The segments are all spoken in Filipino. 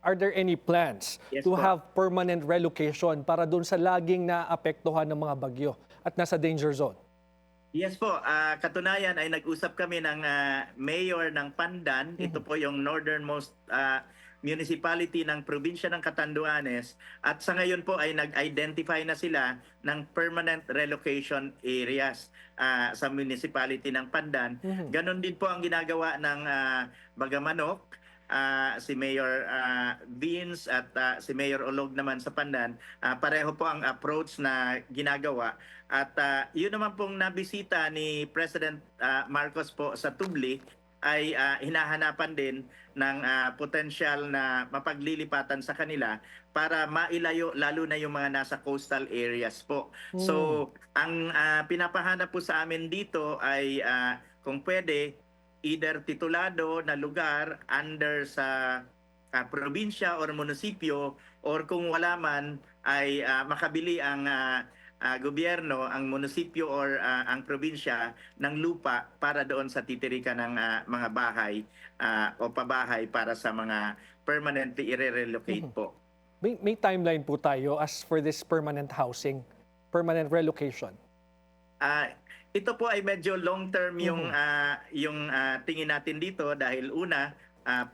are there any plans Yes to po. have permanent relocation para doon sa laging naapektuhan ng mga bagyo at nasa danger zone? Yes po, katunayan ay nag-usap kami ng mayor ng Pandan. Ito po yung northernmost municipality ng probinsya ng Catanduanes. At sa ngayon po ay nag-identify na sila ng permanent relocation areas sa municipality ng Pandan. Ganon din po ang ginagawa ng Bagamanok. Si Mayor Vince at si Mayor Olog naman sa Pandan. Pareho po ang approach na ginagawa. At yun naman pong nabisita ni President Marcos po sa Tubli ay hinahanapan din ng potensyal na mapaglilipatan sa kanila para mailayo lalo na yung mga nasa coastal areas po. So, ang pinapahanap po sa amin dito ay kung pwede, either titulado na lugar under sa probinsya or munisipyo, or kung wala man ay makabili ang gobyerno, ang munisipyo or ang probinsya ng lupa para doon sa titirikan ng mga bahay o pabahay para sa mga permanently i-relocate po. May timeline po tayo as for this permanent housing, permanent relocation? Ito po ay medyo long term yung tingin natin dito dahil una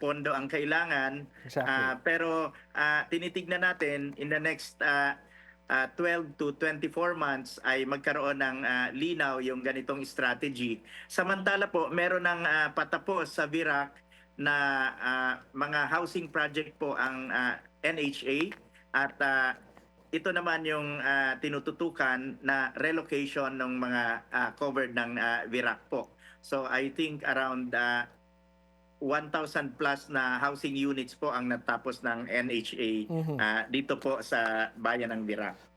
pondo ang kailangan. Exactly. Pero tinitignan natin in the next 12 to 24 months ay magkaroon ng linaw yung ganitong strategy. Samantala po, meron ng patapos sa Virac na mga housing project po ang NHA at ito naman yung tinututukan na relocation ng mga covered ng Virac po. So I think around 1,000 plus na housing units po ang natapos ng NHA dito po sa bayan ng Virac.